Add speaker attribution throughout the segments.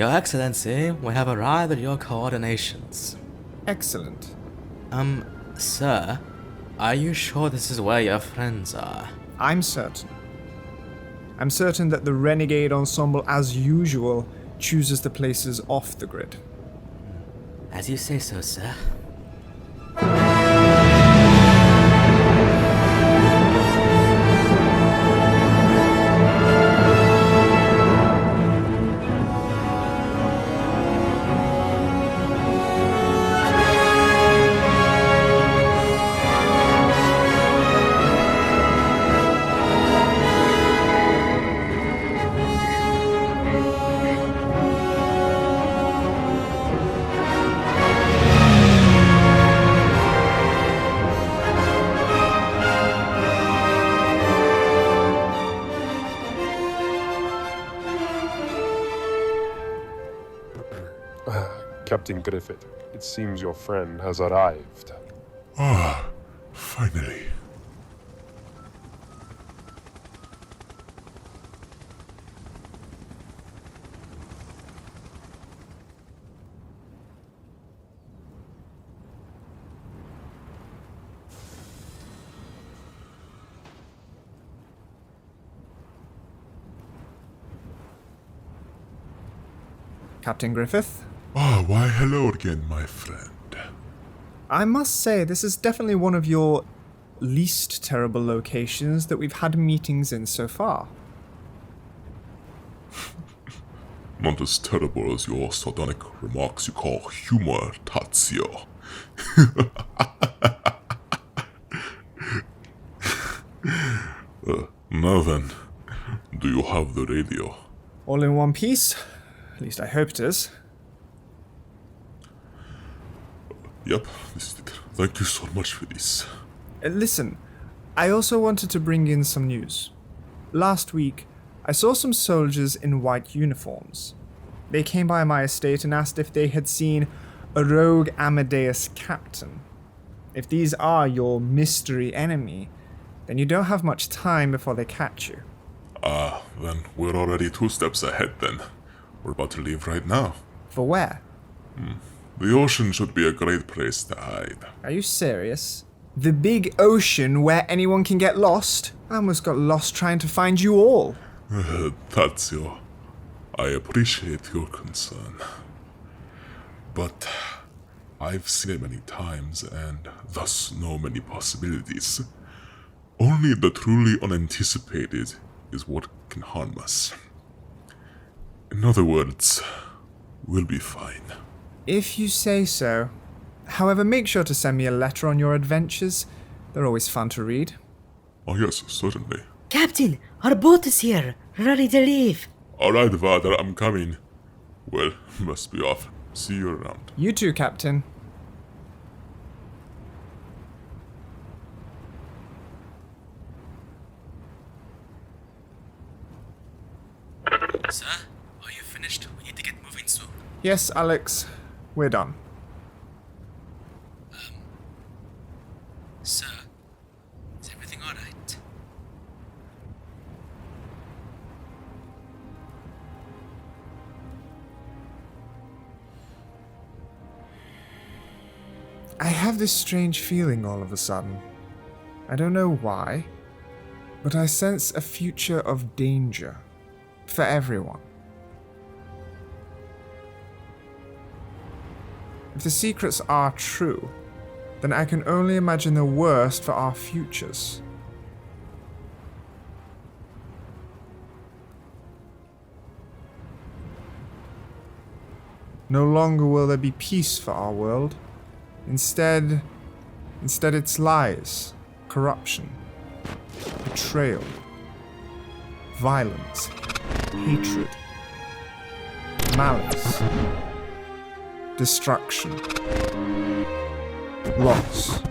Speaker 1: Your Excellency, we have arrived at your coordinations.
Speaker 2: Excellent.
Speaker 1: Sir, are you sure this is where your friends are?
Speaker 2: I'm certain. I'm certain that the Renegade Ensemble, as usual, chooses the places off the grid.
Speaker 1: As you say so, sir.
Speaker 3: Captain Griffith, it seems your friend has arrived.
Speaker 4: Ah, finally.
Speaker 2: Captain Griffith?
Speaker 4: Ah, why hello again, my friend.
Speaker 2: I must say, this is definitely one of your least terrible locations that we've had meetings in so far.
Speaker 4: Not as terrible as your sardonic remarks you call humor, Tazio. Now then, do you have the radio?
Speaker 2: All in one piece? At least I hope it is.
Speaker 4: Yep, this is it. Thank you so much for this.
Speaker 2: Listen, I also wanted to bring in some news. Last week, I saw some soldiers in white uniforms. They came by my estate and asked if they had seen a rogue Amadeus captain. If these are your mystery enemy, then you don't have much time before they catch you.
Speaker 4: Then we're already 2 steps ahead then. We're about to leave right now.
Speaker 2: For where?
Speaker 4: The ocean should be a great place to hide.
Speaker 2: Are you serious? The big ocean where anyone can get lost? I almost got lost trying to find you all.
Speaker 4: Tazio, I appreciate your concern. But I've seen it many times and thus know many possibilities. Only the truly unanticipated is what can harm us. In other words, we'll be fine.
Speaker 2: If you say so. However, make sure to send me a letter on your adventures. They're always fun to read.
Speaker 4: Oh yes, certainly.
Speaker 5: Captain, our boat is here, ready to leave.
Speaker 4: Alright, Vader, I'm coming. Well, must be off. See you around.
Speaker 2: You too, Captain.
Speaker 1: Sir, are you finished? We need to get moving soon.
Speaker 2: Yes, Alex. We're done.
Speaker 1: Sir, is everything alright?
Speaker 2: I have this strange feeling all of a sudden. I don't know why, but I sense a future of danger for everyone. If the secrets are true, then I can only imagine the worst for our futures. No longer will there be peace for our world. Instead it's lies, corruption, betrayal, violence, hatred, malice, destruction, loss.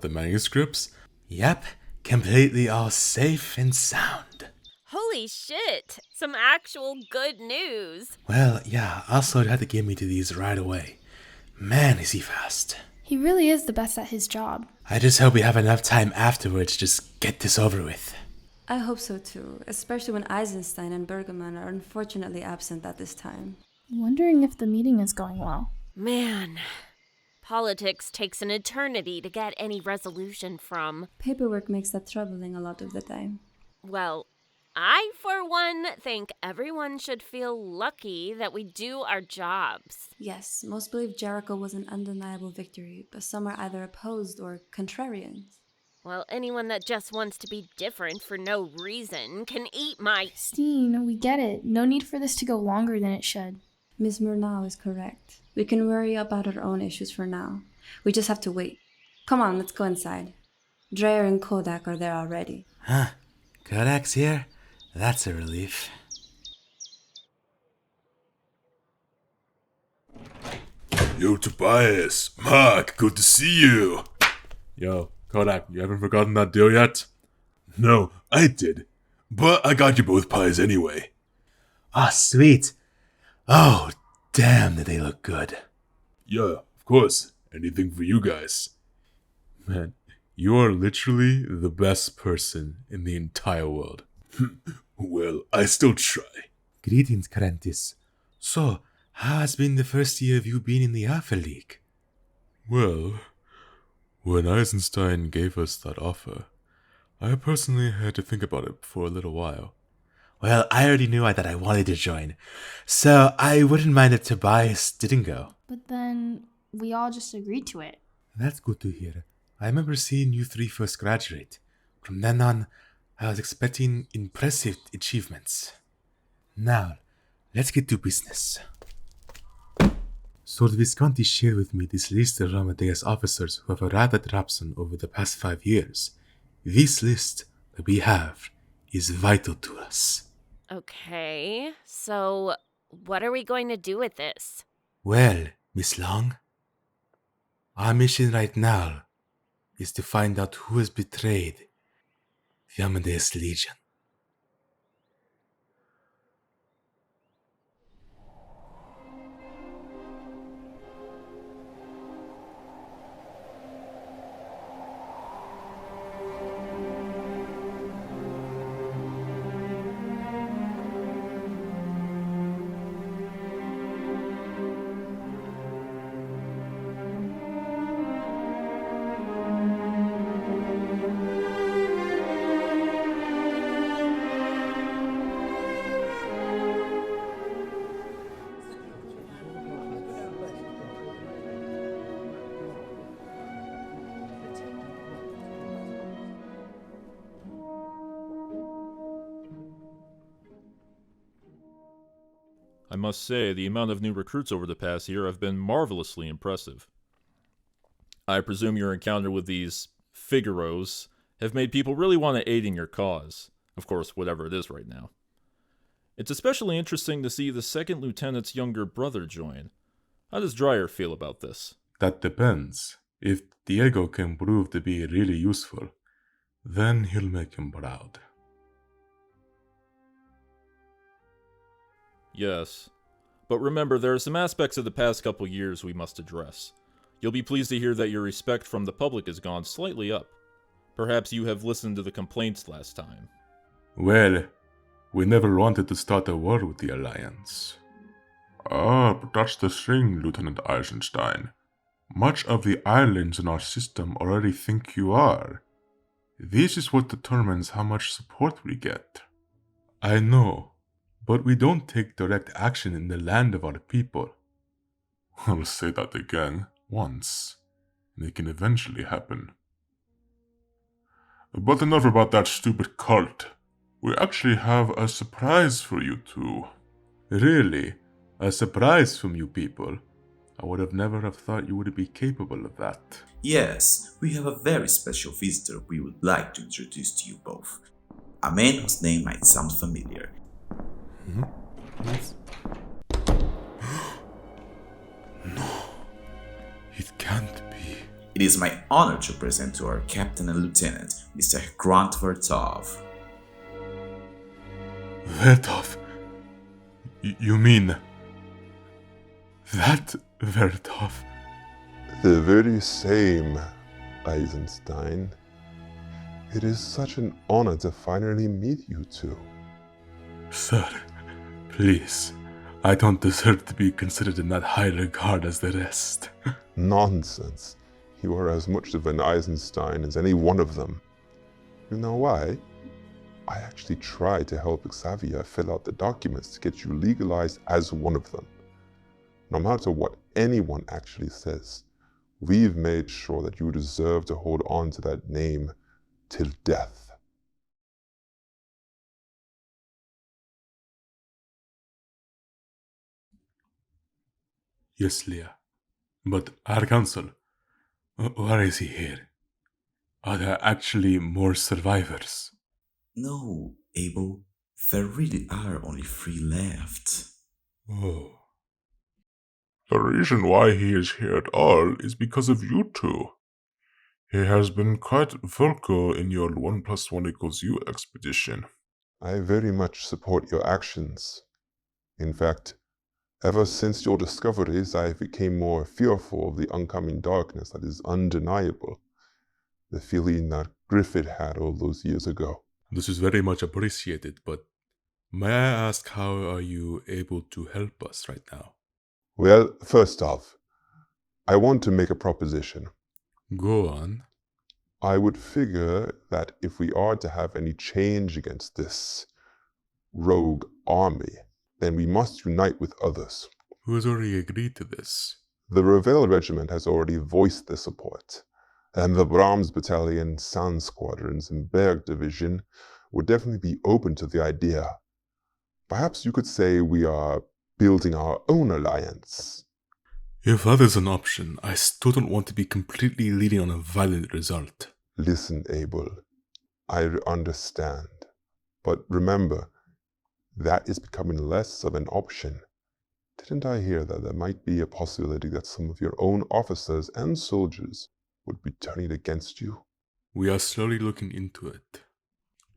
Speaker 1: the manuscripts? Yep, completely all safe and sound.
Speaker 6: Holy shit! Some actual good news.
Speaker 1: Well, yeah, also had to get me to these right away. Man, is he fast.
Speaker 7: He really is the best at his job.
Speaker 1: I just hope we have enough time afterwards to just get this over with.
Speaker 8: I hope so too, especially when Eisenstein and Bergman are unfortunately absent at this time.
Speaker 7: Wondering if the meeting is going well.
Speaker 6: Man, politics takes an eternity to get any resolution from.
Speaker 8: Paperwork makes that troubling a lot of the time.
Speaker 6: Well, I, for one, think everyone should feel lucky that we do our jobs.
Speaker 8: Yes, most believe Jericho was an undeniable victory, but some are either opposed or contrarians.
Speaker 6: Well, anyone that just wants to be different for no reason can eat my...
Speaker 7: Christine, we get it. No need for this to go longer than it should.
Speaker 8: Ms. Murnau is correct. We can worry about our own issues for now. We just have to wait. Come on, let's go inside. Dreyer and Kodak are there already.
Speaker 1: Huh. Kodak's here? That's a relief.
Speaker 4: Yo, Tobias, Mark, good to see you. Yo, Kodak, you haven't forgotten that deal yet? No, I did. But I got you both pies anyway.
Speaker 1: Ah, sweet. Oh, damn, did they look good.
Speaker 4: Yeah, of course. Anything for you guys. Man, you are literally the best person in the entire world. Well, I still try.
Speaker 1: Greetings, Karantis. So, how has been the first year of you being in the Alpha League?
Speaker 4: Well, when Eisenstein gave us that offer, I personally had to think about it for a little while.
Speaker 1: Well, I already knew that I wanted to join, so I wouldn't mind if Tobias didn't go.
Speaker 7: But then we all just agreed to it.
Speaker 1: That's good to hear. I remember seeing you three first graduate. From then on, I was expecting impressive achievements. Now, let's get to business. So the Visconti shared with me this list of Amadeus officers who have arrived at Rapson over the past 5 years. This list that we have is vital to us.
Speaker 6: Okay, so what are we going to do with this?
Speaker 1: Well, Miss Long, our mission right now is to find out who has betrayed the Amadeus Legion.
Speaker 9: I must say, the amount of new recruits over the past year have been marvelously impressive. I presume your encounter with these Figaros have made people really want to aid in your cause. Of course, whatever it is right now. It's especially interesting to see the second lieutenant's younger brother join. How does Dreyer feel about this?
Speaker 4: That depends. If Diego can prove to be really useful, then he'll make him proud.
Speaker 9: Yes. But remember, there are some aspects of the past couple years we must address. You'll be pleased to hear that your respect from the public has gone slightly up. Perhaps you have listened to the complaints last time.
Speaker 4: Well, we never wanted to start a war with the Alliance. But that's the thing, Lieutenant Eisenstein. Much of the islands in our system already think you are. This is what determines how much support we get. I know, but we don't take direct action in the land of our people. I'll say that again, once, and it can eventually happen. But enough about that stupid cult. We actually have a surprise for you two. Really? A surprise from you people? I would have never have thought you would be capable of that.
Speaker 10: Yes, we have a very special visitor we would like to introduce to you both. A man whose name might sound familiar.
Speaker 4: No, it can't be.
Speaker 10: It is my honor to present to our Captain and Lieutenant, Mr. Grant Vertov.
Speaker 1: Vertov? You mean... that Vertov?
Speaker 11: The very same, Eisenstein. It is such an honor to finally meet you two.
Speaker 1: Sir, please. I don't deserve to be considered in that high regard as the rest.
Speaker 11: Nonsense. You are as much of an Eisenstein as any one of them. You know why? I actually tried to help Xavier fill out the documents to get you legalized as one of them. No matter what anyone actually says, we've made sure that you deserve to hold on to that name till death.
Speaker 1: Yes, Leah. But our council, where is he here? Are there actually more survivors?
Speaker 10: No, Abel. There really are only 3 left.
Speaker 1: Oh.
Speaker 4: The reason why he is here at all is because of you two. He has been quite vocal in your 1+1=U expedition.
Speaker 11: I very much support your actions. In fact, ever since your discoveries, I became more fearful of the oncoming darkness that is undeniable. The feeling that Griffith had all those years ago.
Speaker 1: This is very much appreciated, but may I ask how are you able to help us right now?
Speaker 11: Well, first off, I want to make a proposition.
Speaker 1: Go on.
Speaker 11: I would figure that if we are to have any change against this rogue army, then we must unite with others.
Speaker 1: Who has already agreed to this?
Speaker 11: The Revel Regiment has already voiced their support, and the Brahms Battalion, Sound Squadrons, and Berg Division would definitely be open to the idea. Perhaps you could say we are building our own alliance.
Speaker 1: If that is an option, I still don't want to be completely leading on a violent result.
Speaker 11: Listen, Abel, I understand. But remember, that is becoming less of an option. Didn't I hear that there might be a possibility that some of your own officers and soldiers would be turning against you?
Speaker 1: We are slowly looking into it.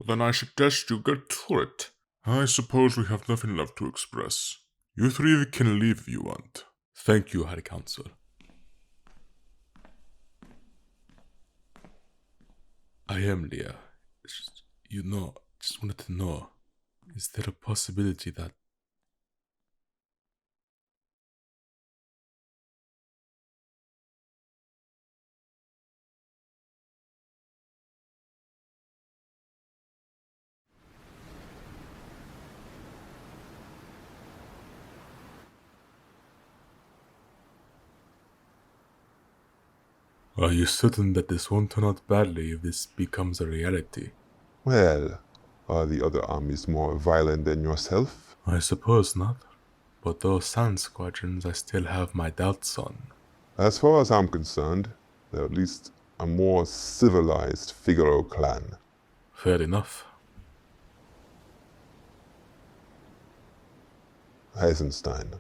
Speaker 4: Then I suggest you get to it. I suppose we have nothing left to express. You 3 can leave if you want.
Speaker 1: Thank you, High Council. I am Leah. Just wanted to know, is there a possibility that... Are you certain that this won't turn out badly if this becomes a reality?
Speaker 11: Well, are the other armies more violent than yourself?
Speaker 1: I suppose not. But those Sound Squadrons I still have my doubts on.
Speaker 11: As far as I'm concerned, they're at least a more civilized Figaro clan.
Speaker 1: Fair enough.
Speaker 11: Eisenstein,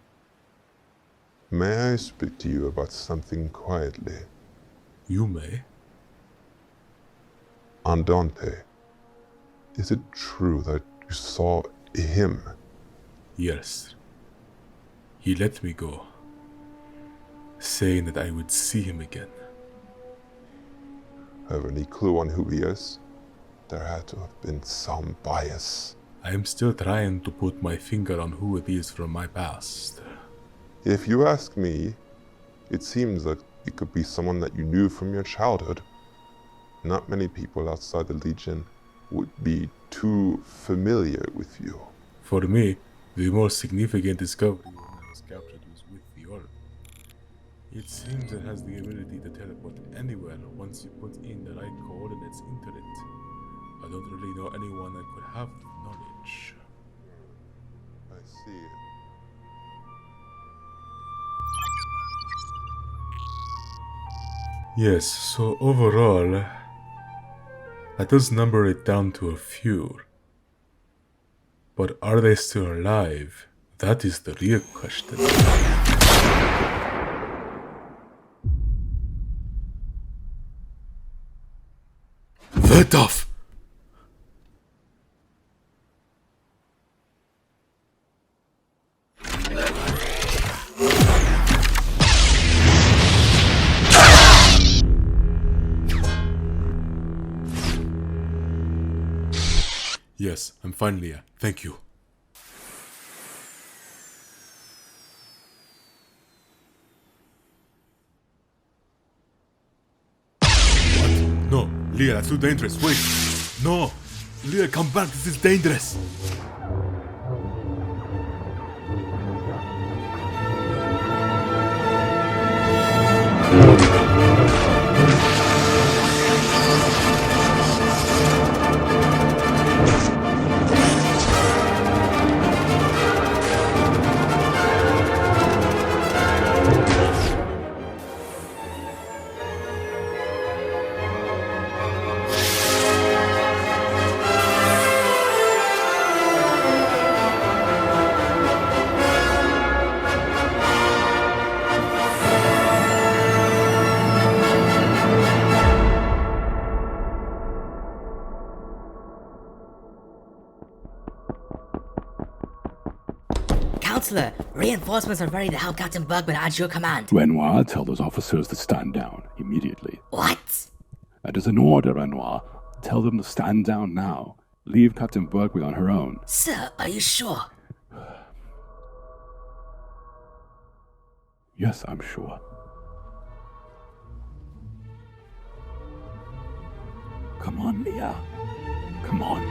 Speaker 11: may I speak to you about something quietly?
Speaker 1: You may.
Speaker 11: Andante, is it true that you saw him?
Speaker 1: Yes. He let me go, saying that I would see him again.
Speaker 11: Have any clue on who he is? There had to have been some bias.
Speaker 1: I am still trying to put my finger on who it is from my past.
Speaker 11: If you ask me, it seems like it could be someone that you knew from your childhood. Not many people outside the Legion would be too familiar with you.
Speaker 1: For me, the most significant discovery when I was captured was with the orb. It seems it has the ability to teleport anywhere once you put in the right coordinates into it. I don't really know anyone that could have the knowledge.
Speaker 11: I see.
Speaker 1: Yes, so overall, that does number it down to a few. But are they still alive? That is the real question. head off! Yes, I'm fine, Leah. Thank you. What? No, Leah, that's too dangerous. Wait. No. Leah, come back. This is dangerous.
Speaker 5: Counselor, reinforcements are ready to help Captain Bergman at your command.
Speaker 12: Renoir, tell those officers to stand down immediately.
Speaker 5: What?
Speaker 12: That is an order, Renoir. Tell them to stand down now. Leave Captain Bergman on her own.
Speaker 5: Sir, are you sure?
Speaker 12: Yes, I'm sure. Come on, Leah. Come on.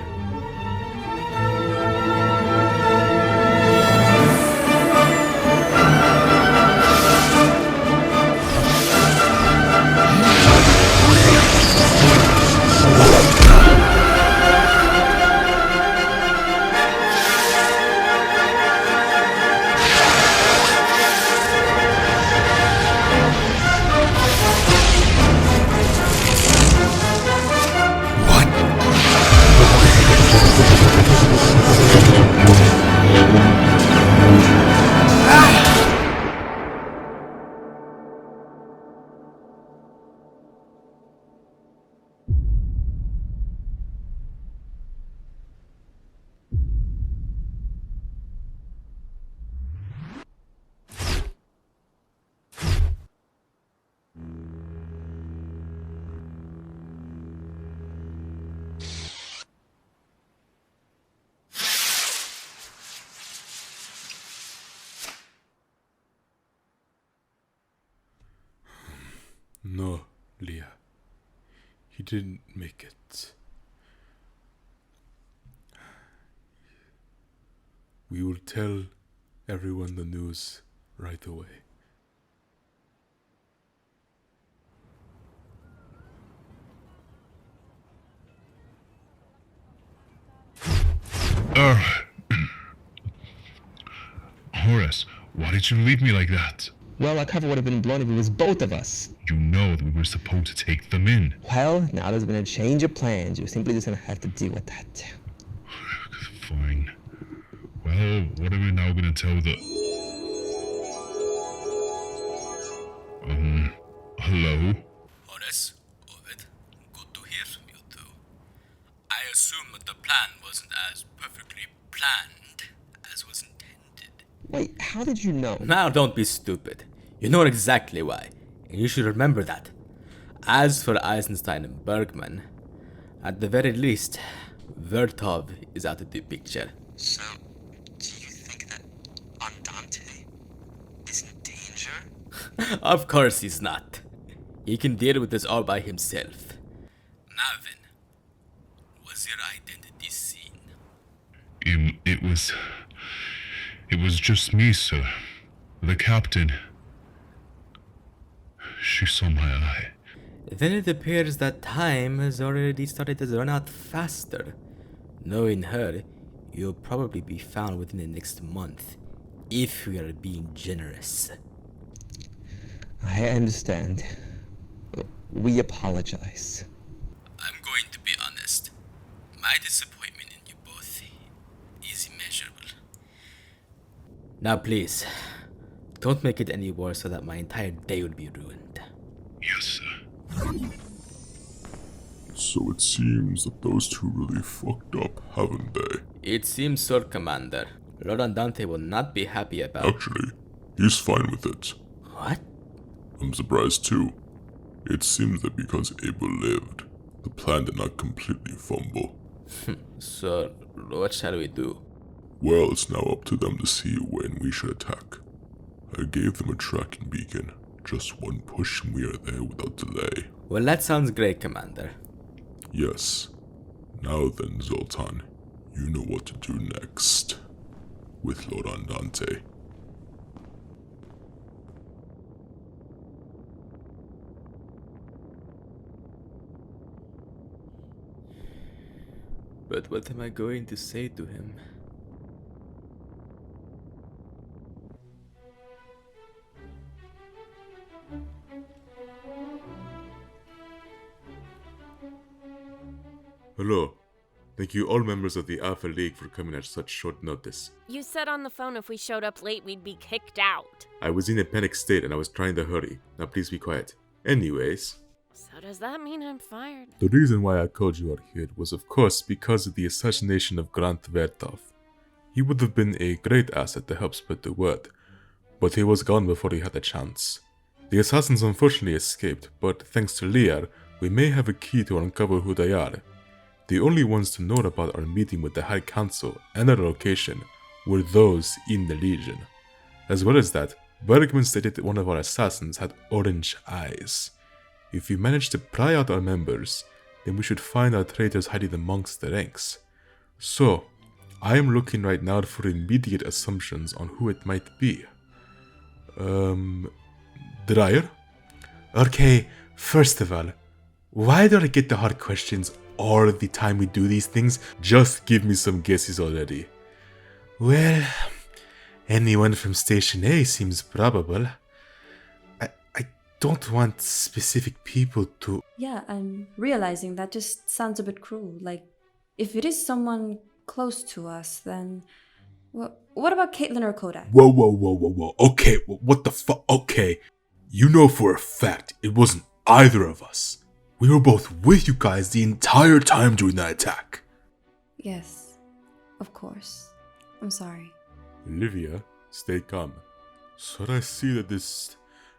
Speaker 1: No, Leah. He didn't make it. We will tell everyone the news right away.
Speaker 13: Horace, why did you leave me like that?
Speaker 14: Well, our cover would have been blown if it was both of us.
Speaker 13: You know that we were supposed to take them in.
Speaker 14: Well, now there's been a change of plans. You're simply just gonna have to deal with that.
Speaker 13: Fine. Well, what are we now gonna tell the... hello?
Speaker 15: Horace, Ovid, good to hear from you two. I assume that the plan wasn't as perfectly planned as was intended.
Speaker 14: Wait, how did you know?
Speaker 15: Now don't be stupid. You know exactly why, and you should remember that. As for Eisenstein and Bergman, at the very least, Vertov is out of the picture.
Speaker 14: So, do you think that Andante is in danger?
Speaker 15: Of course he's not. He can deal with this all by himself. Now then, was your identity seen?
Speaker 13: It was just me, sir. The captain. She saw my eye.
Speaker 15: Then it appears that time has already started to run out faster. Knowing her, you'll probably be found within the next month, if we are being generous.
Speaker 14: I understand. We apologize.
Speaker 15: I'm going to be honest. My disappointment in you both is immeasurable. Now please, don't make it any worse so that my entire day will be ruined.
Speaker 13: Yes, sir.
Speaker 4: So it seems that those two really fucked up, haven't they?
Speaker 15: It seems so, Commander. Lord Andante will not be happy about...
Speaker 4: Actually, he's fine with it.
Speaker 15: What?
Speaker 4: I'm surprised too. It seems that because Abel lived, the plan did not completely fumble.
Speaker 15: So, what shall we do?
Speaker 4: Well, it's now up to them to see when we should attack. I gave them a tracking beacon. Just one push and we are there without delay.
Speaker 15: Well, that sounds great, Commander.
Speaker 4: Yes. Now then, Zoltan, you know what to do next. With Lord Andante.
Speaker 15: But what am I going to say to him?
Speaker 1: Hello. Thank you all members of the Alpha League for coming at such short notice.
Speaker 6: You said on the phone if we showed up late, we'd be kicked out.
Speaker 1: I was in a panic state and I was trying to hurry. Now please be quiet. Anyways.
Speaker 6: So does that mean I'm fired?
Speaker 1: The reason why I called you out here was of course because of the assassination of Grant Vertov. He would have been a great asset to help spread the word, but he was gone before he had a chance. The assassins unfortunately escaped, but thanks to Liah, we may have a key to uncover who they are. The only ones to know about our meeting with the High Council and our location were those in the Legion. As well as that, Bergman stated that one of our assassins had orange eyes. If we manage to pry out our members, then we should find our traitors hiding amongst the ranks. So, I am looking right now for immediate assumptions on who it might be. Dreyer?
Speaker 16: Okay, first of all, why do I get the hard questions all the time we do these things?
Speaker 1: Just give me some guesses already.
Speaker 16: Well, anyone from Station A seems probable. I don't want specific people to...
Speaker 8: Yeah, I'm realizing that just sounds a bit cruel. Like, if it is someone close to us, then... Well, what about Caitlin or Kodak?
Speaker 1: Whoa. Okay, what the fuck? Okay. You know for a fact it wasn't either of us. We were both with you guys the entire time during that attack.
Speaker 8: Yes, of course. I'm sorry.
Speaker 1: Olivia, stay calm. So I see that this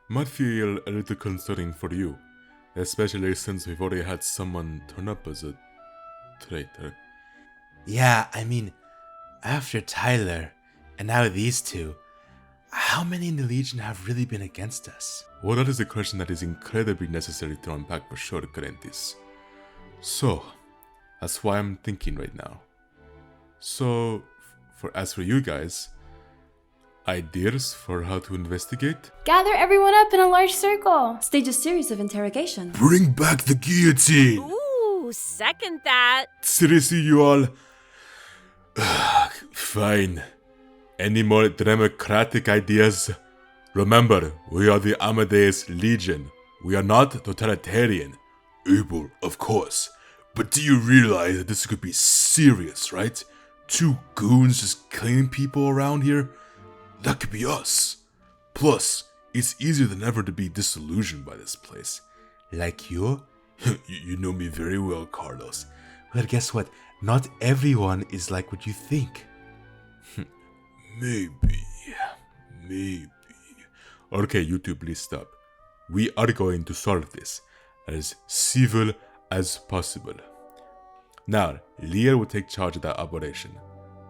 Speaker 1: might feel a little concerning for you, especially since we've already had someone turn up as a traitor.
Speaker 16: Yeah, I mean, after Tyler, and now these two, how many in the Legion have really been against us?
Speaker 1: Well, that is a question that is incredibly necessary to unpack for sure, Karentis. So, that's why I'm thinking right now. So, as for you guys, ideas for how to investigate?
Speaker 7: Gather everyone up in a large circle.
Speaker 8: Stage a series of interrogation.
Speaker 1: Bring back the guillotine!
Speaker 6: Ooh, second that.
Speaker 1: Seriously, you all? Fine. Any more democratic ideas? Remember, we are the Amadeus Legion. We are not totalitarian. Evil, of course. But do you realize that this could be serious, right? Two goons just killing people around here? That could be us. Plus, it's easier than ever to be disillusioned by this place.
Speaker 16: Like you?
Speaker 1: You know me very well, Carlos.
Speaker 16: Well, guess what? Not everyone is like what you think.
Speaker 1: Maybe. Okay, you two, please stop. We are going to solve this as civil as possible. Now, Liah will take charge of that operation.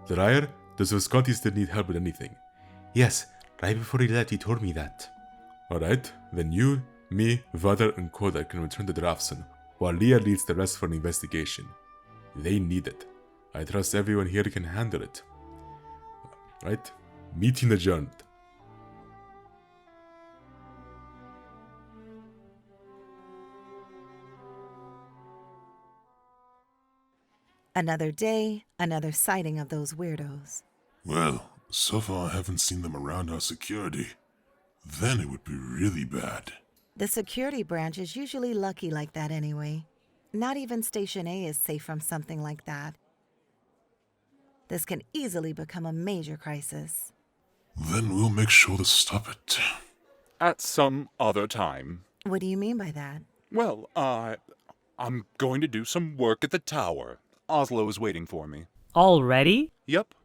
Speaker 1: Dreyer, does Visconti still need help with anything?
Speaker 16: Yes, right before he left, he told me that.
Speaker 1: Alright, then you, me, Vader, and Kodak can return to Drafson, while Liah leads the rest for an investigation. They need it. I trust everyone here can handle it. Right? Meeting adjourned.
Speaker 17: Another day, another sighting of those weirdos.
Speaker 4: Well, so far I haven't seen them around our security. Then it would be really bad.
Speaker 17: The security branch is usually lucky like that anyway. Not even Station A is safe from something like that. This can easily become a major crisis.
Speaker 4: Then we'll make sure to stop it.
Speaker 18: At some other time.
Speaker 17: What do you mean by that?
Speaker 18: Well, I'm going to do some work at the tower. Oslo is waiting for me.
Speaker 19: Already?
Speaker 18: Yep.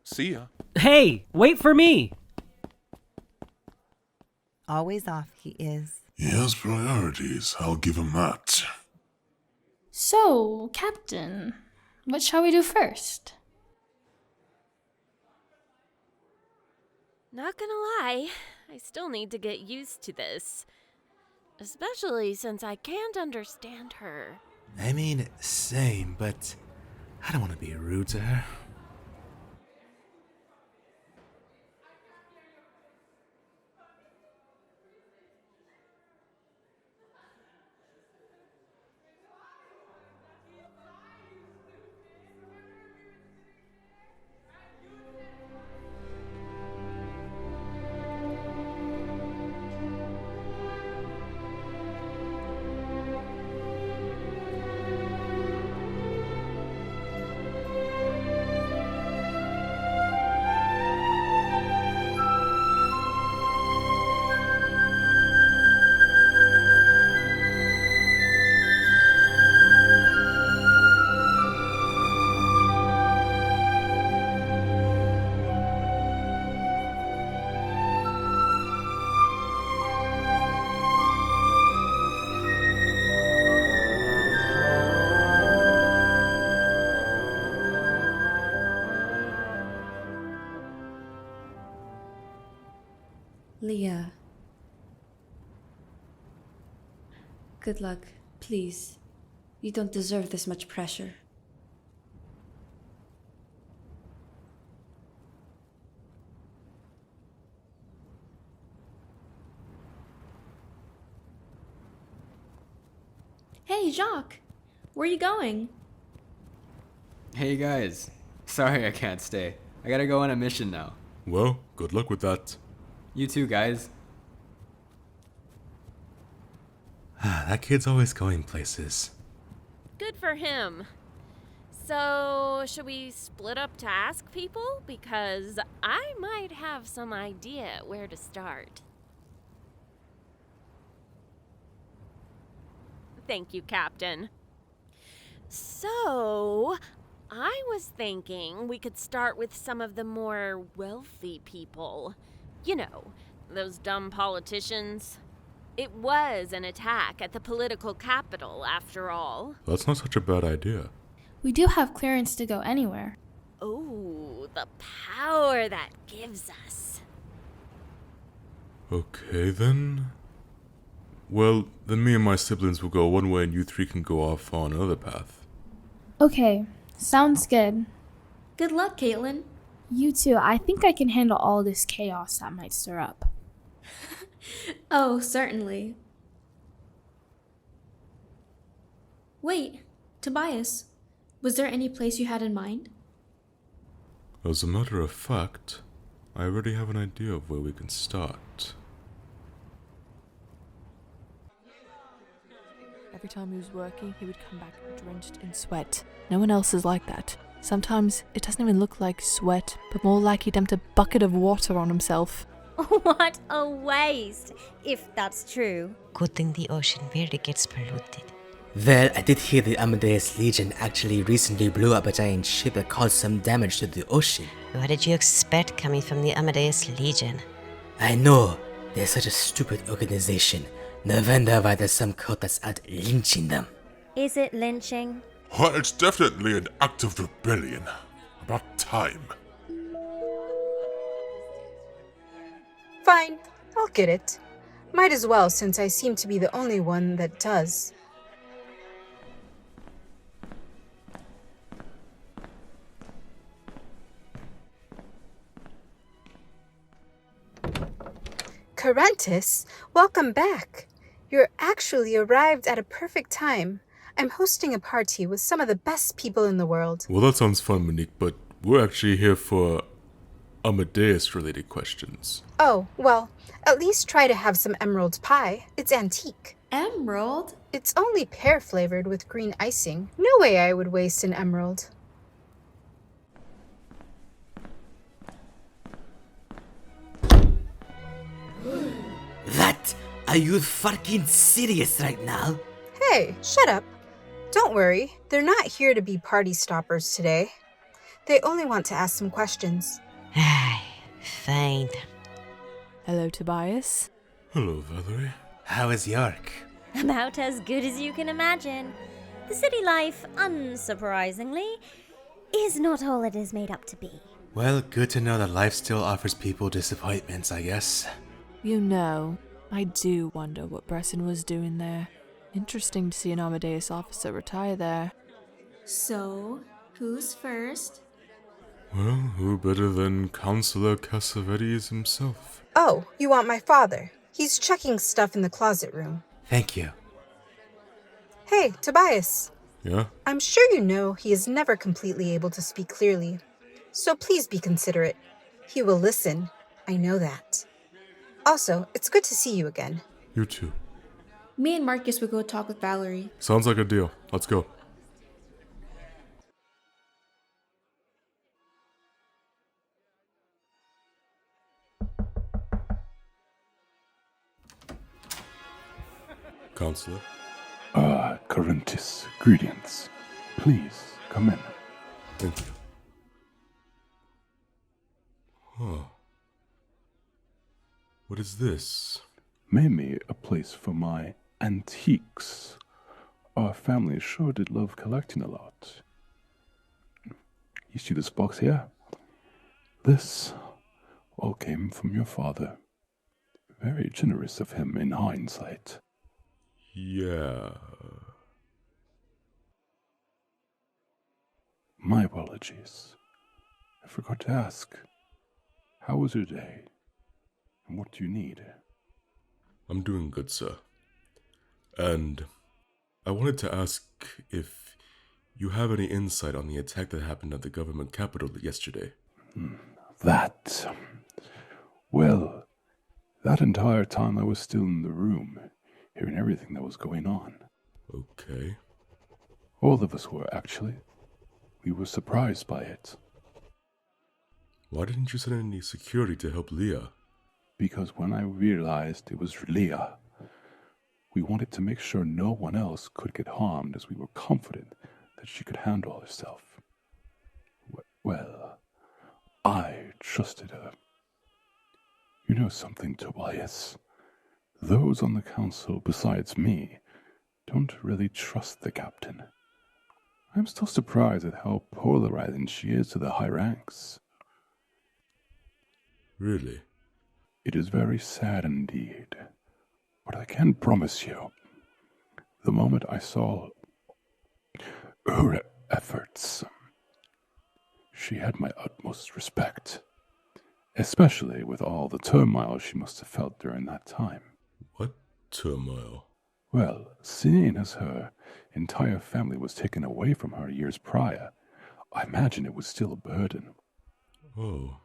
Speaker 18: See ya.
Speaker 19: Hey, wait for me!
Speaker 17: Always off, he is.
Speaker 4: He has priorities, I'll give him that.
Speaker 7: So, Captain, what shall we do first?
Speaker 6: Not gonna lie, I still need to get used to this. Especially since I can't understand her.
Speaker 16: I mean, same, but I don't want to be rude to her.
Speaker 8: Liah. Good luck, please. You don't deserve this much pressure.
Speaker 20: Hey, Jacques! Where are you going?
Speaker 21: Hey guys. Sorry I can't stay. I gotta go on a mission now.
Speaker 1: Well, good luck with that.
Speaker 21: You too, guys.
Speaker 16: That kid's always going places.
Speaker 6: Good for him. So, should we split up to ask people? Because I might have some idea where to start. Thank you, Captain. So, I was thinking we could start with some of the more wealthy people. You know, those dumb politicians. It was an attack at the political capital, after all.
Speaker 1: That's not such a bad idea.
Speaker 7: We do have clearance to go anywhere.
Speaker 6: Oh, the power that gives us.
Speaker 1: Okay then. Well, then me and my siblings will go one way and you three can go off on another path.
Speaker 7: Okay, sounds good.
Speaker 20: Good luck, Caitlin.
Speaker 7: You too. I think I can handle all this chaos that might stir up.
Speaker 20: Oh, certainly. Wait, Tobias, was there any place you had in mind?
Speaker 1: As a matter of fact, I already have an idea of where we can start.
Speaker 22: Every time he was working, he would come back drenched in sweat. No one else is like that. Sometimes it doesn't even look like sweat, but more like he dumped a bucket of water on himself.
Speaker 23: What a waste, if that's true.
Speaker 5: Good thing the ocean barely gets polluted.
Speaker 15: Well, I did hear the Amadeus Legion actually recently blew up a giant ship that caused some damage to the ocean.
Speaker 5: What did you expect coming from the Amadeus Legion?
Speaker 15: I know, they're such a stupid organization. No wonder why there's some cult that's out lynching them.
Speaker 23: Is it lynching?
Speaker 4: Well, it's definitely an act of rebellion. About time.
Speaker 24: Fine, I'll get it. Might as well, since I seem to be the only one that does. Carantis, welcome back. You're actually arrived at a perfect time. I'm hosting a party with some of the best people in the world.
Speaker 1: Well, that sounds fun, Monique, but we're actually here for Amadeus-related questions.
Speaker 24: Oh, well, at least try to have some emerald pie. It's antique.
Speaker 20: Emerald?
Speaker 24: It's only pear-flavored with green icing. No way I would waste an emerald.
Speaker 15: What? Are you fucking serious right now?
Speaker 24: Hey, shut up. Don't worry, they're not here to be party stoppers today. They only want to ask some questions.
Speaker 5: Fine.
Speaker 22: Hello, Tobias.
Speaker 1: Hello, Valerie.
Speaker 16: How is York?
Speaker 23: About as good as you can imagine. The city life, unsurprisingly, is not all it is made up to be.
Speaker 16: Well, good to know that life still offers people disappointments, I guess.
Speaker 22: You know, I do wonder what Bresson was doing there. Interesting to see an Amadeus officer retire there.
Speaker 20: So, who's first?
Speaker 1: Well, who better than Councillor Cassavetes himself?
Speaker 24: Oh, you want my father? He's checking stuff in the closet room.
Speaker 16: Thank you.
Speaker 24: Hey, Tobias.
Speaker 1: Yeah?
Speaker 24: I'm sure you know he is never completely able to speak clearly. So please be considerate. He will listen. I know that. Also, it's good to see you again.
Speaker 1: You too.
Speaker 20: Me and Marcus would go talk with Valerie.
Speaker 1: Sounds like a deal. Let's go. Counselor?
Speaker 12: Corinthus, greetings. Please, come in.
Speaker 1: Thank you. Huh. What is this?
Speaker 12: Maybe a place for my antiques. Our family sure did love collecting a lot. You see this box here? This all came from your father. Very generous of him in hindsight.
Speaker 1: Yeah.
Speaker 12: My apologies. I forgot to ask. How was your day? And what do you need?
Speaker 1: I'm doing good, sir. And I wanted to ask if you have any insight on the attack that happened at the government capital yesterday.
Speaker 12: Well, that entire time I was still in the room, hearing everything that was going on.
Speaker 1: Okay.
Speaker 12: All of us were, actually. We were surprised by it.
Speaker 1: Why didn't you send any security to help Leah?
Speaker 12: Because when I realized it was Leah, we wanted to make sure no one else could get harmed, as we were confident that she could handle herself. Well, I trusted her. You know something, Tobias? Those on the council, besides me, don't really trust the captain. I'm still surprised at how polarizing she is to the high ranks.
Speaker 1: Really?
Speaker 12: It is very sad indeed. But I can promise you, the moment I saw her efforts, she had my utmost respect, especially with all the turmoil she must have felt during that time.
Speaker 1: What turmoil?
Speaker 12: Well, seeing as her entire family was taken away from her years prior, I imagine it was still a burden.
Speaker 1: Oh.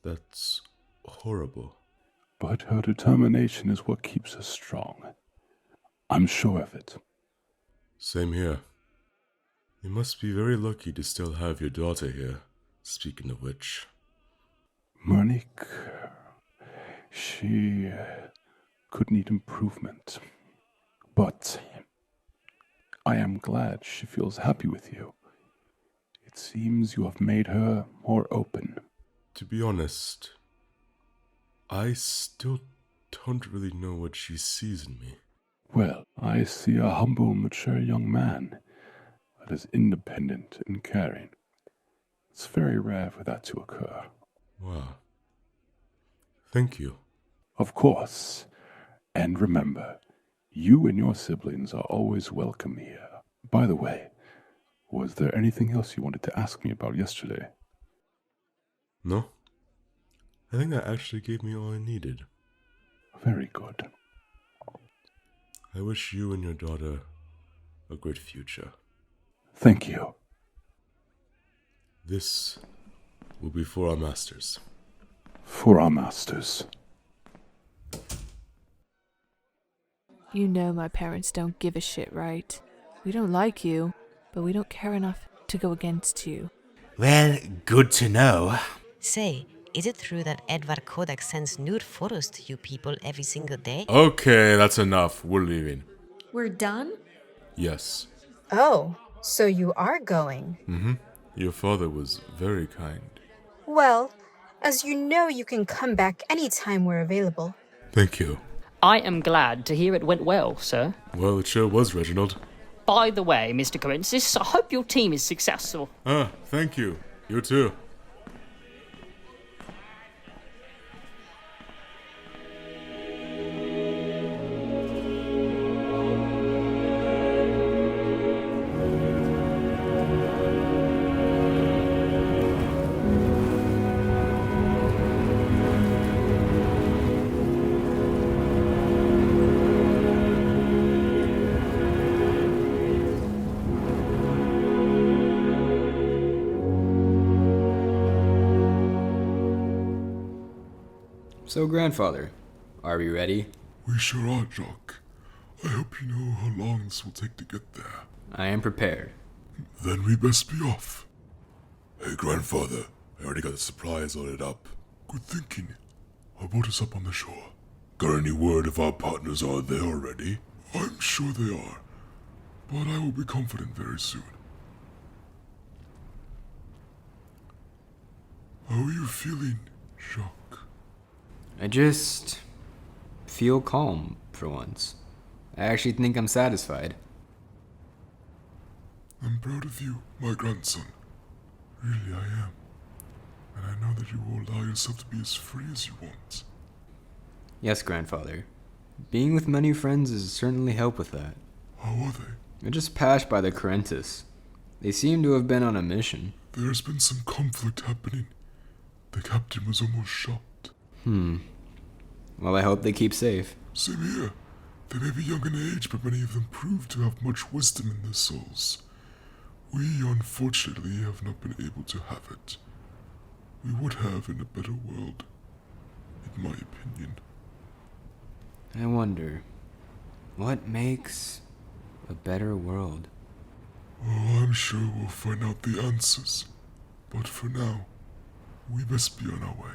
Speaker 1: That's horrible.
Speaker 12: But her determination is what keeps her strong. I'm sure of it.
Speaker 1: Same here. You must be very lucky to still have your daughter here, speaking of which.
Speaker 12: Monique, she could need improvement. But I am glad she feels happy with you. It seems you have made her more open.
Speaker 1: To be honest, I still don't really know what she sees in me.
Speaker 12: Well, I see a humble, mature young man that is independent and caring. It's very rare for that to occur.
Speaker 1: Wow. Thank you.
Speaker 12: Of course. And remember, you and your siblings are always welcome here. By the way, was there anything else you wanted to ask me about yesterday?
Speaker 1: No. I think that actually gave me all I needed.
Speaker 12: Very good.
Speaker 1: I wish you and your daughter a great future.
Speaker 12: Thank you.
Speaker 1: This will be for our masters.
Speaker 12: For our masters.
Speaker 22: You know my parents don't give a shit, right? We don't like you, but we don't care enough to go against you.
Speaker 16: Well, good to know.
Speaker 5: Say, is it true that Edvard Kodak sends nude photos to you people every single day?
Speaker 1: Okay, that's enough. We're leaving.
Speaker 20: We're done?
Speaker 1: Yes.
Speaker 24: Oh, so you are going.
Speaker 1: Mm-hmm. Your father was very kind.
Speaker 24: Well, as you know, you can come back anytime we're available.
Speaker 1: Thank you.
Speaker 2: I am glad to hear it went well, sir.
Speaker 1: Well, it sure was, Reginald.
Speaker 2: By the way, Mr. Corensis, I hope your team is successful.
Speaker 1: Ah, thank you. You too.
Speaker 21: So, grandfather, are we ready?
Speaker 4: We sure are, Jock. I hope you know how long this will take to get there.
Speaker 21: I am prepared.
Speaker 4: Then we best be off. Hey, grandfather, I already got the supplies loaded up. Good thinking. Our boat is up on the shore. Got any word if our partners are there already? I'm sure they are, but I will be confident very soon. How are you feeling, Jacques?
Speaker 21: I just feel calm for once. I actually think I'm satisfied.
Speaker 4: I'm proud of you, my grandson. Really, I am. And I know that you will allow yourself to be as free as you want.
Speaker 21: Yes, grandfather. Being with many friends has certainly helped with that.
Speaker 4: How are they?
Speaker 21: I just passed by the Corentis. They seem to have been on a mission.
Speaker 4: There's been some conflict happening. The captain was almost shot.
Speaker 21: Well, I hope they keep safe.
Speaker 4: Same here. They may be young in age, but many of them prove to have much wisdom in their souls. We, unfortunately, have not been able to have it. We would have in a better world, in my opinion.
Speaker 21: I wonder, what makes a better world?
Speaker 4: Oh, I'm sure we'll find out the answers. But for now, we best be on our way.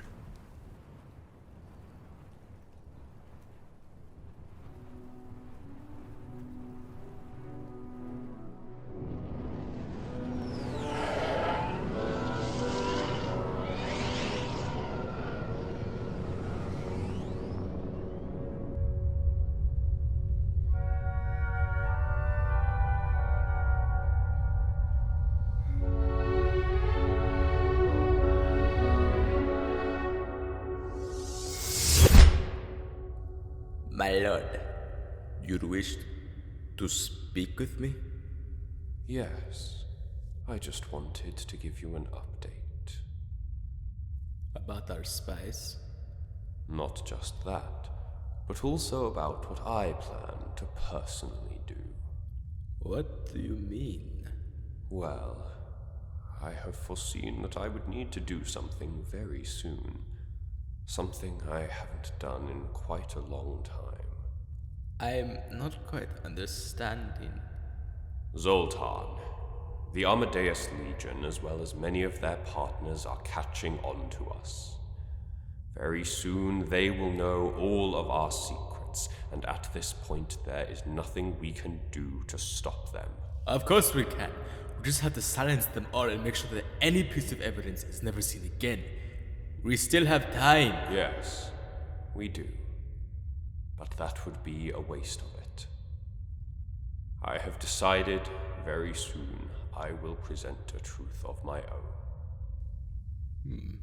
Speaker 3: My lord, you wished to speak with me?
Speaker 9: Yes, I just wanted to give you an update.
Speaker 3: About our spies?
Speaker 9: Not just that, but also about what I plan to personally do.
Speaker 3: What do you mean?
Speaker 9: Well, I have foreseen that I would need to do something very soon. Something I haven't done in quite a long time.
Speaker 3: I'm not quite understanding.
Speaker 9: Zoltan, the Amadeus Legion, as well as many of their partners, are catching on to us. Very soon they will know all of our secrets, and at this point there is nothing we can do to stop them.
Speaker 15: Of course we can. We just have to silence them all and make sure that any piece of evidence is never seen again. We still have time.
Speaker 9: Yes, we do. But that would be a waste of it. I have decided very soon I will present a truth of my own.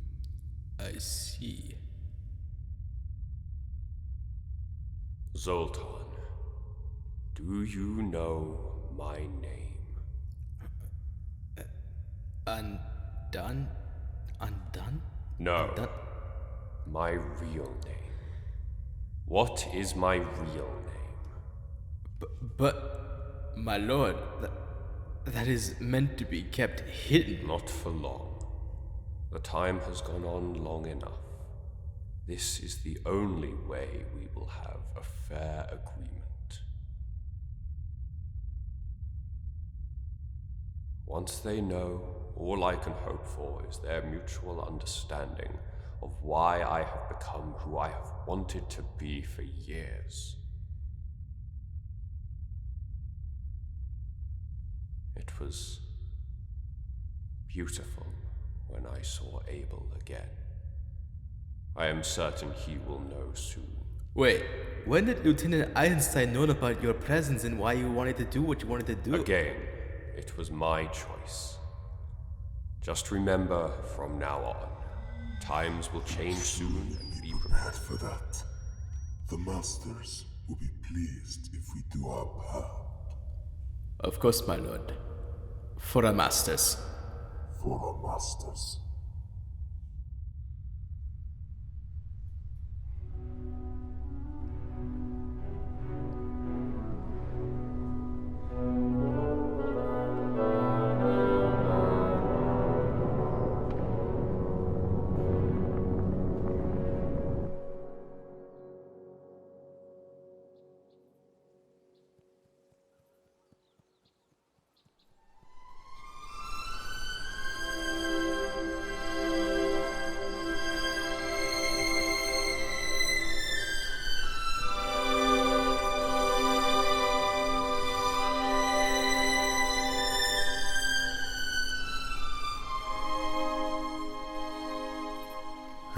Speaker 3: I see.
Speaker 9: Zoltan, do you know my name?
Speaker 15: Undone? Undone?
Speaker 9: No, my real name. What is my real name?
Speaker 15: But, my lord, that is meant to be kept hidden.
Speaker 9: Not for long. The time has gone on long enough. This is the only way we will have a fair agreement. Once they know, all I can hope for is their mutual understanding of why I have become who I have wanted to be for years. It was beautiful when I saw Abel again. I am certain he will know soon.
Speaker 15: Wait, when did Lieutenant Eisenstein know about your presence and why you wanted to do what you wanted to do?
Speaker 9: Again, it was my choice. Just remember, from now on, times will change soon and be prepared
Speaker 4: for that. The masters will be pleased if we do our part.
Speaker 15: Of course, my lord. For our masters.
Speaker 4: For our masters.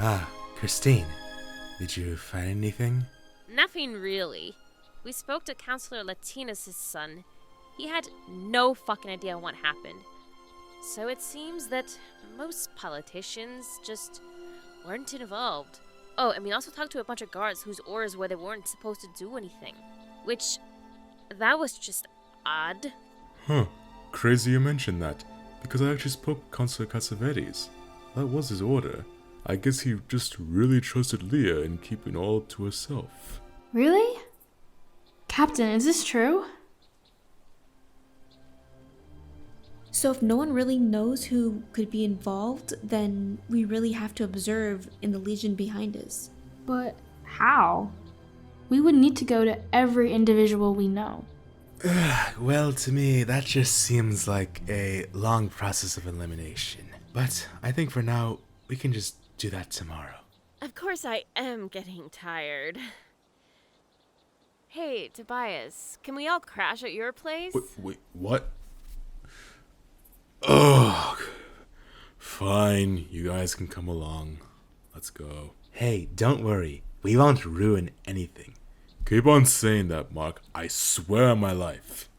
Speaker 16: Ah, Christine, did you find anything?
Speaker 6: Nothing really. We spoke to Counselor Latinus' son. He had no fucking idea what happened. So it seems that most politicians just weren't involved. Oh, and we also talked to a bunch of guards whose orders were they weren't supposed to do anything. Which, that was just odd.
Speaker 1: Huh. Crazy you mentioned that, because I actually spoke with Consul Cassavetes. That was his order. I guess he just really trusted Leah in keeping all to herself.
Speaker 7: Really? Captain, is this true? So if no one really knows who could be involved, then we really have to observe in the Legion behind us.
Speaker 20: But how? We would need to go to every individual we know.
Speaker 16: Well, to me, that just seems like a long process of elimination. But I think for now, we can just do that tomorrow.
Speaker 6: Of course I am getting tired. Hey, Tobias, can we all crash at your place?
Speaker 1: Wait, what? Oh, fine. You guys can come along. Let's go.
Speaker 16: Hey, don't worry. We won't ruin anything.
Speaker 1: Keep on saying that, Mark. I swear on my life.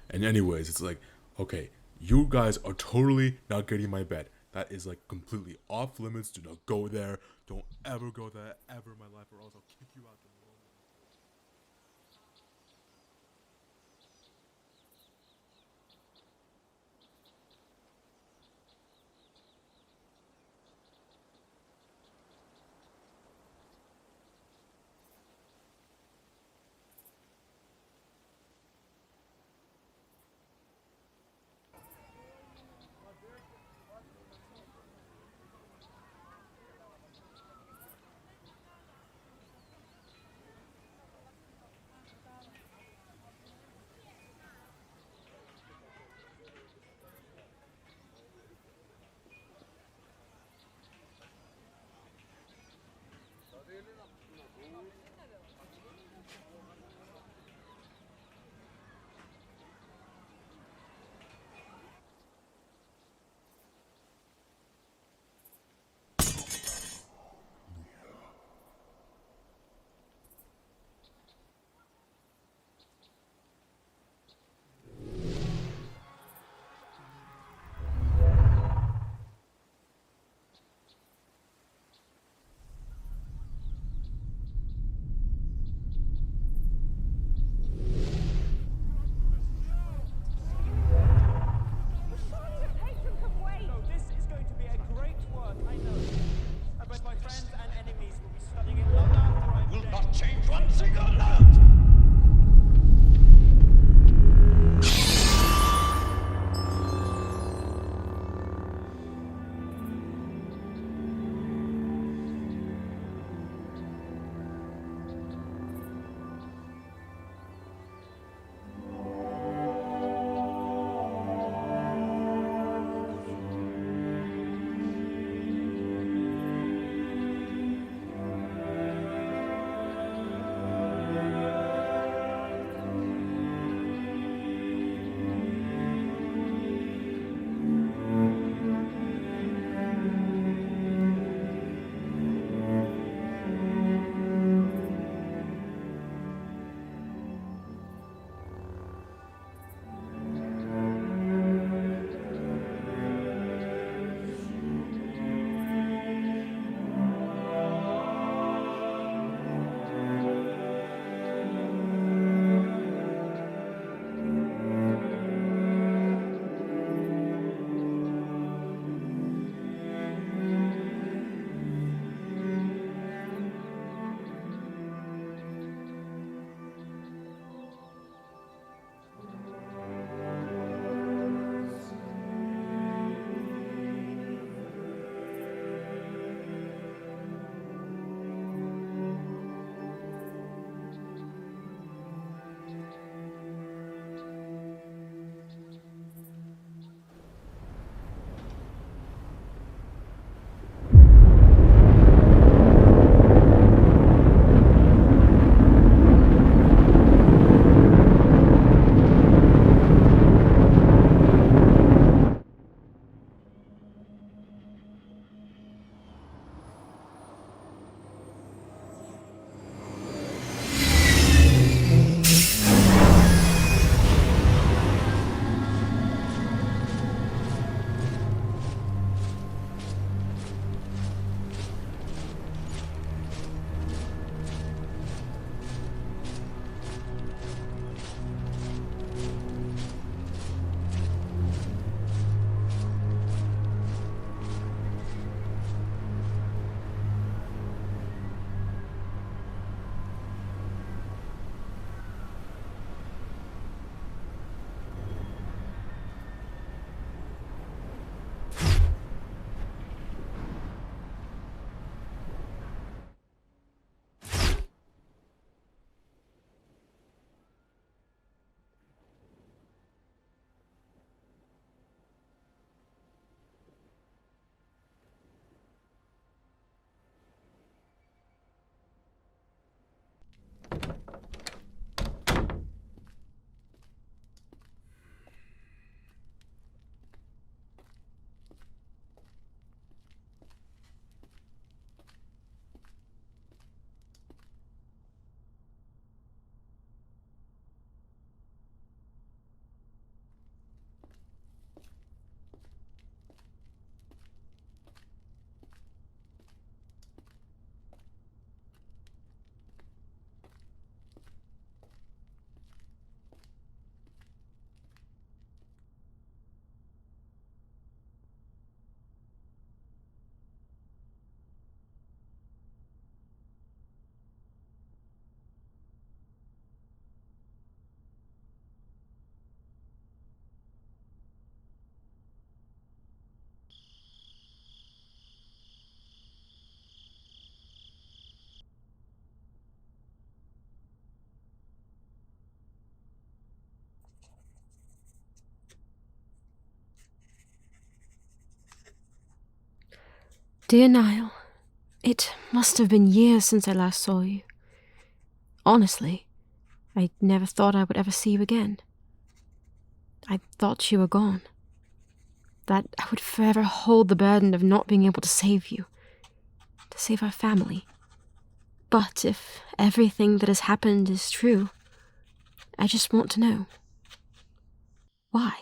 Speaker 1: And anyways, it's like, okay, you guys are totally not getting my bed. That is like completely off limits. Do not go there. Don't ever go there ever in my life, or else I'll kick you out the room.
Speaker 10: Dear Niall, it must have been years since I last saw you. Honestly, I never thought I would ever see you again. I thought you were gone. That I would forever hold the burden of not being able to save you. To save our family. But if everything that has happened is true, I just want to know. Why?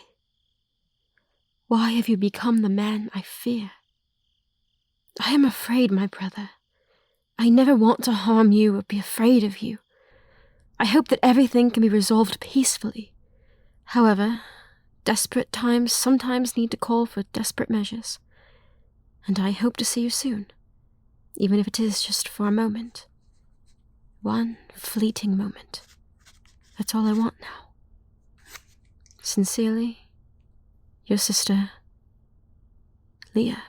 Speaker 10: Why have you become the man I fear? I am afraid, my brother. I never want to harm you or be afraid of you. I hope that everything can be resolved peacefully. However, desperate times sometimes need to call for desperate measures. And I hope to see you soon, even if it is just for a moment. One fleeting moment. That's all I want now. Sincerely, your sister, Leah.